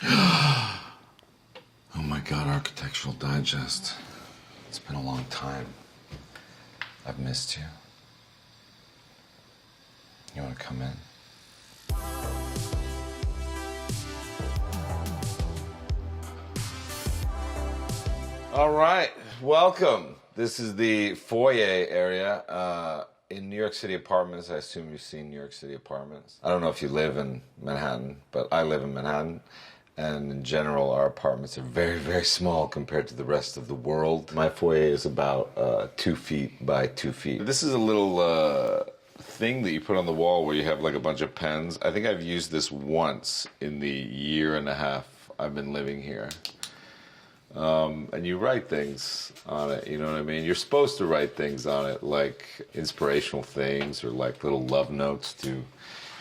Oh my God, Architectural Digest. It's been a long time. I've missed you. You want to come in? All right, welcome. This is the foyer area in New York City apartments. I assume you've seen New York City apartments. I don't know if you live in Manhattan, but I live in Manhattan. And in general, our apartments are very, very small compared to the rest of the world. My foyer is about 2 feet by 2 feet. This is a little thing that you put on the wall where you have like a bunch of pens. I think I've used this once in the year and a half I've been living here. And you write things on it, you know what I mean? You're supposed to write things on it, like inspirational things or like little love notes to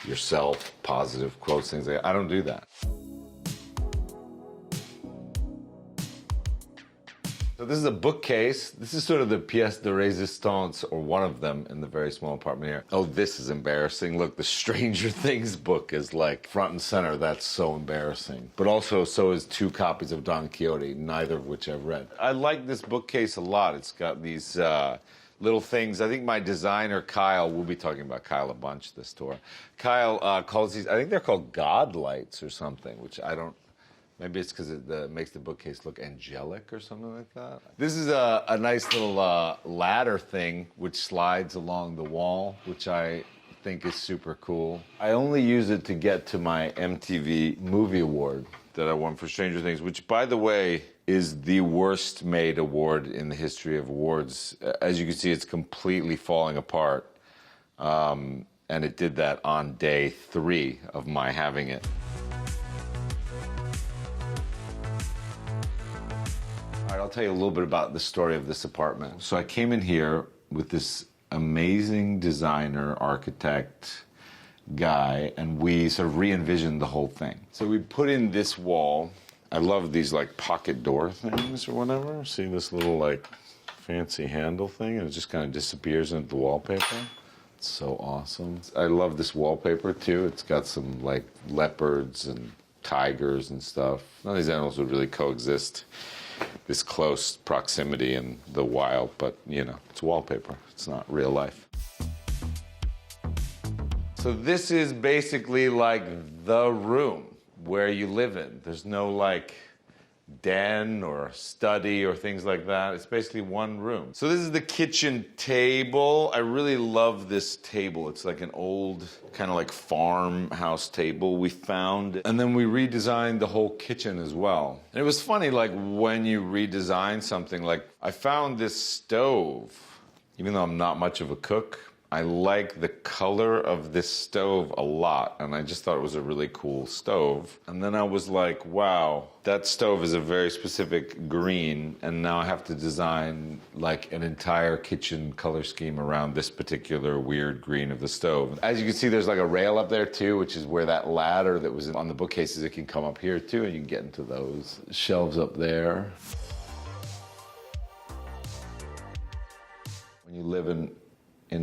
yourself, positive quotes, things like that. I don't do that. So this is a bookcase. This is sort of the pièce de résistance, or one of them, in the very small apartment here. Oh, this is embarrassing. Look, the Stranger Things book is like front and center. That's so embarrassing. But also, so is 2 copies of Don Quixote, neither of which I've read. I like this bookcase a lot. It's got these little things. I think my designer, Kyle, we'll be talking about Kyle a bunch this tour. Kyle calls these, I think they're called God lights or something, which I don't, maybe it's because it makes the bookcase look angelic or something like that. This is a nice little ladder thing which slides along the wall, which I think is super cool. I only use it to get to my MTV Movie Award that I won for Stranger Things, which, by the way, is the worst made award in the history of awards. As you can see, it's completely falling apart. And it did that on day 3 of my having it. All right, I'll tell you a little bit about the story of this apartment. So I came in here with this amazing designer, architect guy, and we sort of re-envisioned the whole thing. So we put in this wall. I love these like pocket door things or whatever. See this little like fancy handle thing, and it just kind of disappears into the wallpaper. It's so awesome. I love this wallpaper too. It's got some like leopards and tigers and stuff. None of these animals would really coexist this close proximity in the wild, but you know, it's wallpaper. It's not real life. So this is basically like the room where you live in. There's no like den or study or things like that. It's basically one room. So this is the kitchen table. I really love this table. It's like an old kind of like farmhouse table we found. And then we redesigned the whole kitchen as well. And it was funny, like when you redesign something, like I found this stove. Even though I'm not much of a cook, I like the color of this stove a lot, and I just thought it was a really cool stove. And then I was like, wow, that stove is a very specific green, and now I have to design like an entire kitchen color scheme around this particular weird green of the stove. As you can see, there's like a rail up there too, which is where that ladder that was on the bookcases, it can come up here too, and you can get into those shelves up there. When you live in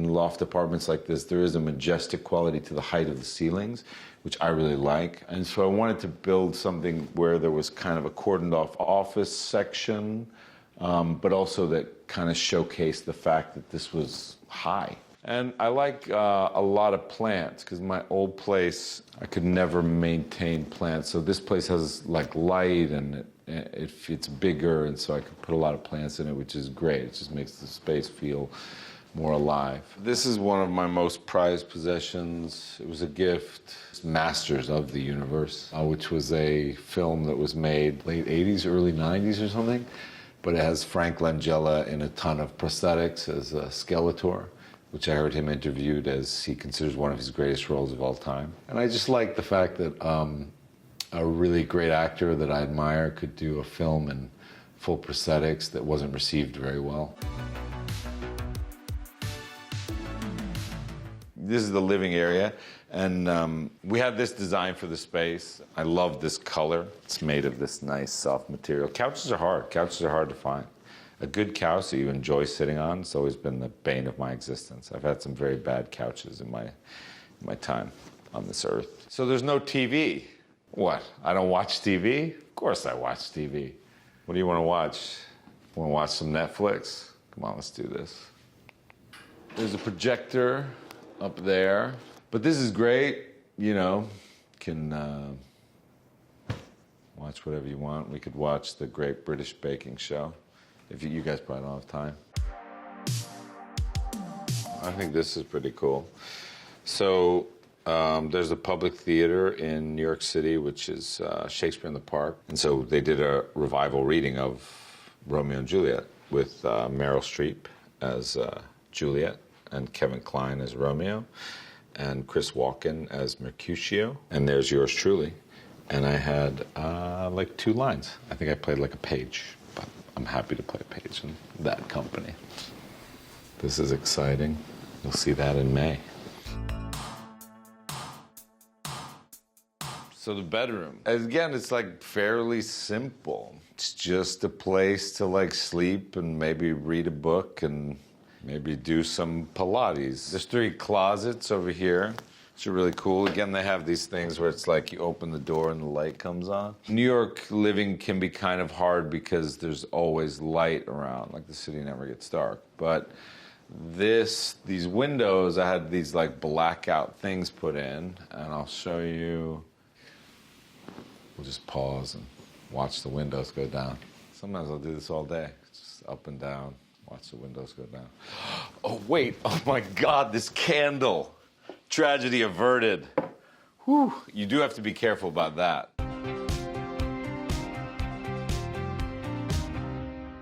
loft apartments like this, there is a majestic quality to the height of the ceilings, which I really like. And so I wanted to build something where there was kind of a cordoned off office section, but also that kind of showcased the fact that this was high. And I like a lot of plants, because my old place, I could never maintain plants. So this place has like light, and it's bigger, and so I could put a lot of plants in it, which is great. It just makes the space feel more alive. This is one of my most prized possessions. It was a gift. It's Masters of the Universe, which was a film that was made late 80s, early 90s or something. But it has Frank Langella in a ton of prosthetics as a Skeletor, which I heard him interviewed as he considers one of his greatest roles of all time. And I just like the fact that a really great actor that I admire could do a film in full prosthetics that wasn't received very well. This is the living area, and we had this design for the space. I love this color. It's made of this nice soft material. Couches are hard. Couches are hard to find. A good couch that you enjoy sitting on has always been the bane of my existence. I've had some very bad couches in my time on this earth. So there's no TV. What? I don't watch TV? Of course I watch TV. What do you want to watch? Want to watch some Netflix? Come on, let's do this. There's a projector up there. But this is great, you know, can watch whatever you want. We could watch the Great British Baking Show. If you guys probably don't have time. I think this is pretty cool. So there's a public theater in New York City, which is Shakespeare in the Park. And so they did a revival reading of Romeo and Juliet with Meryl Streep as Juliet and Kevin Kline as Romeo and Chris Walken as Mercutio. And there's yours truly. And I had like 2 lines. I think I played like a page, but I'm happy to play a page in that company. This is exciting. You'll see that in May. So the bedroom, again, it's like fairly simple. It's just a place to like sleep and maybe read a book and maybe do some Pilates. There's 3 closets over here, which are really cool. Again, they have these things where it's like you open the door and the light comes on. New York living can be kind of hard because there's always light around, like the city never gets dark. But these windows, I had these like blackout things put in, and I'll show you. We'll just pause and watch the windows go down. Sometimes I'll do this all day, just up and down, watch the windows go down. Oh wait, oh my God, this candle. Tragedy averted. Whew, you do have to be careful about that.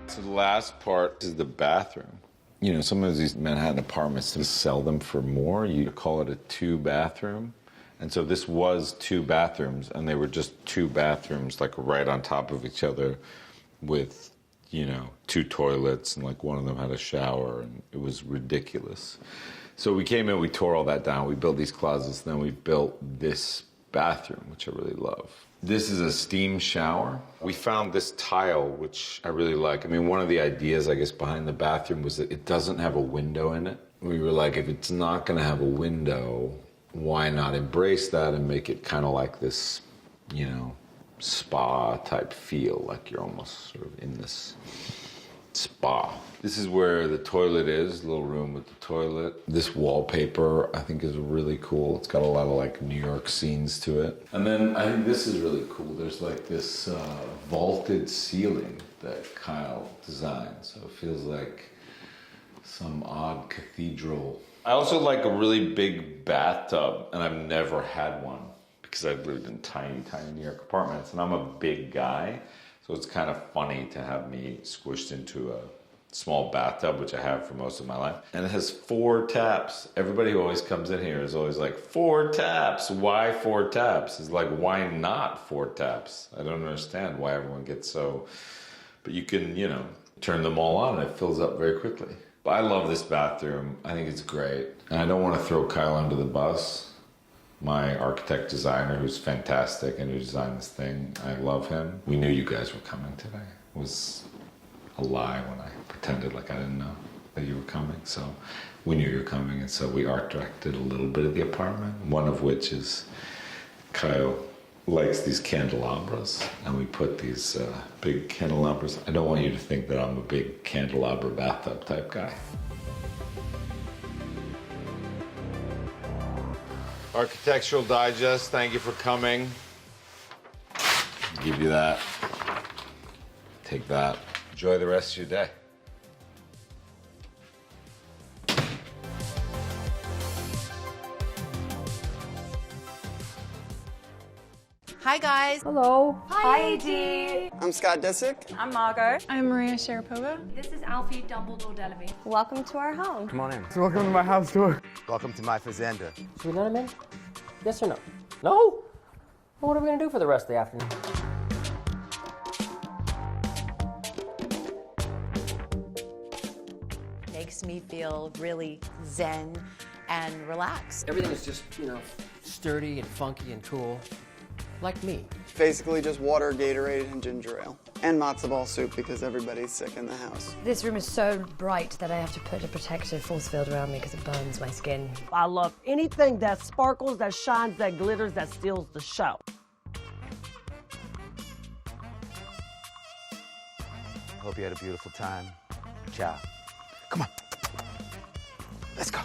So the last part is the bathroom. You know, sometimes these Manhattan apartments, to sell them for more, you call it a 2-bathroom. And so this was 2 bathrooms, and they were just 2 bathrooms, like right on top of each other with, you know, 2 toilets, and like one of them had a shower, and it was ridiculous. So we came in, we tore all that down, we built these closets, then we built this bathroom, which I really love. This is a steam shower. We found this tile, which I really like. I mean, one of the ideas, I guess, behind the bathroom was that it doesn't have a window in it. We were like, if it's not gonna have a window, why not embrace that and make it kind of like this, you know, spa type feel, like you're almost sort of in this spa. This is where the toilet is, little room with the toilet. This wallpaper I think is really cool. It's got a lot of like New York scenes to it. And then I think this is really cool. There's like this vaulted ceiling that Kyle designed. So it feels like some odd cathedral. I also like a really big bathtub, and I've never had one because I've lived in tiny, tiny New York apartments, and I'm a big guy, so it's kind of funny to have me squished into a small bathtub, which I have for most of my life. And it has 4 taps. Everybody who always comes in here is always like, 4 taps, why 4 taps? It's like, why not 4 taps? I don't understand why everyone gets so, but you can, you know, turn them all on and it fills up very quickly. I love this bathroom. I think it's great. And I don't want to throw Kyle under the bus. My architect designer, who's fantastic and who designed this thing, I love him. We knew you guys were coming today. It was a lie when I pretended like I didn't know that you were coming. So we knew you were coming, and so we art directed a little bit of the apartment, one of which is Kyle likes these candelabras, and we put these big candelabras. I don't want you to think that I'm a big candelabra bathtub type guy. Architectural Digest, thank you for coming. I'll give you that. Take that. Enjoy the rest of your day. Hi, guys. Hello. Hi, AD. I'm Scott Disick. I'm Margot. I'm Maria Sharapova. This is Alfie Dumbledore Delaby. Welcome to our home. Come on in. Welcome to my house tour. Welcome to my fazenda. Should we let him in? Yes or no? No? Well, what are we going to do for the rest of the afternoon? Makes me feel really zen and relaxed. Everything is just, you know, sturdy and funky and cool. Like me. Basically just water, Gatorade, and ginger ale. And matzo ball soup because everybody's sick in the house. This room is so bright that I have to put a protective force field around me because it burns my skin. I love anything that sparkles, that shines, that glitters, that steals the show. Hope you had a beautiful time. Ciao. Come on. Let's go.